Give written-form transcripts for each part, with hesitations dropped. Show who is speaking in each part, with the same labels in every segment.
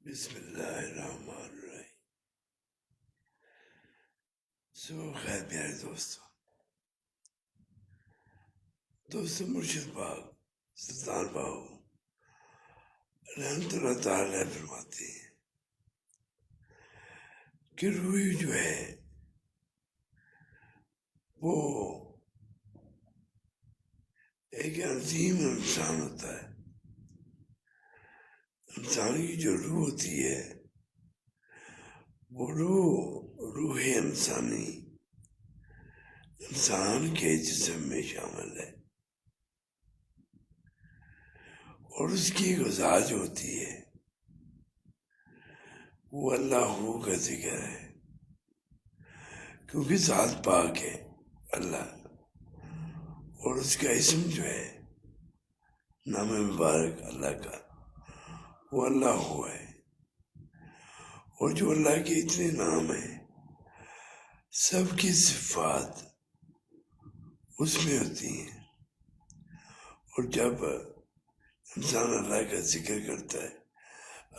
Speaker 1: بسم اللہ الرحمن الرحیم۔ صبح خیر پیارے دوستو مرشد باغ سلطان باغ رحمت اللہ تعالی فرماتے ہیں کہ روح جو ہے وہ ایک عظیم انسان ہوتا ہے۔ انسان کی جو روح ہوتی ہے وہ روح انسانی انسان کے جسم میں شامل ہے، اور اس کی غذا جو ہوتی ہے وہ اللہ کا ذکر ہے، کیونکہ ذات پاک ہے اللہ، اور اس کا اسم جو ہے نام مبارک اللہ کا وہ اللہ ہے۔ اور جو اللہ کے اتنے نام ہیں سب کی صفات اس میں ہوتی ہیں، اور جب انسان اللہ کا ذکر کرتا ہے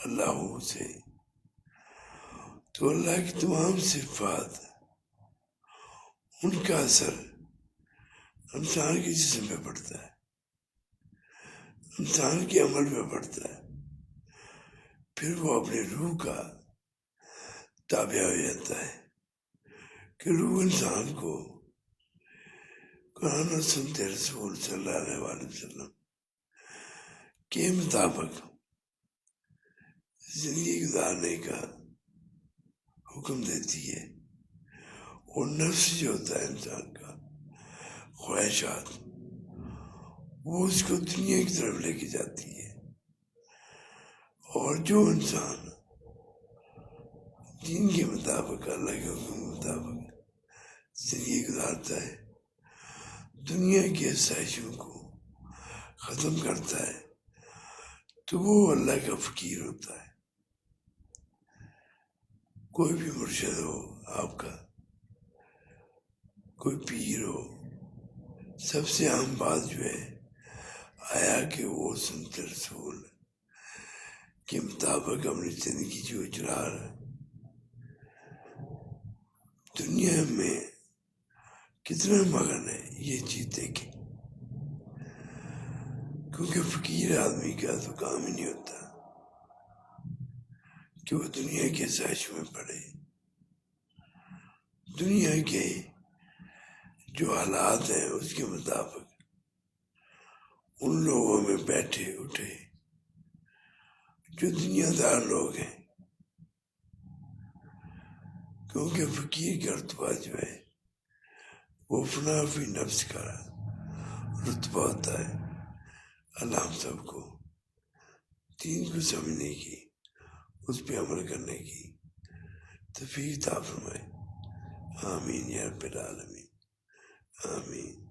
Speaker 1: اللہ سے تو اللہ کی تمام صفات ان کا اثر انسان کے جسم پہ پڑتا ہے، انسان کے عمل پہ پڑتا ہے، پھر وہ اپنے روح کا تابع ہو جاتا ہے کہ روح انسان کو قرآن و سنت رسول صلی اللہ علیہ وسلم کے مطابق زندگی گزارنے کا حکم دیتی ہے، اور نفس جو ہوتا ہے انسان کا خواہشات وہ اس کو دنیا کی طرف لے کے جاتی ہے، اور جو انسان دین کے مطابق اللہ کے حکم کے مطابق زندگی گزارتا ہے، دنیا کی آسائشوں کو ختم کرتا ہے، تو وہ اللہ کا فقیر ہوتا ہے۔ کوئی بھی مرشد ہو آپ کا، کوئی پیر ہو، سب سے عام بات جو ہے آیا کہ وہ سنت رسول کے مطابق اپنی زندگی جو چلا رہا ہے۔ دنیا میں کتنا مگن ہے یہ چیز دیکھیں، کیونکہ فقیر آدمی کا تو کام ہی نہیں ہوتا کہ وہ دنیا کے آسائش میں پڑے، دنیا کے جو حالات ہیں اس کے مطابق ان لوگوں میں بیٹھے اٹھے جو دنیا دار لوگ ہیں، کیونکہ فقیر کا رتبہ جو ہے وہ فنا فی نفس کا رتبہ ہوتا ہے۔ اللہ ہم سب کو دین کو سمجھنے کی، اس پہ عمل کرنے کی توفیق عطا فرمائے، آمین یا رب العالمین، آمین۔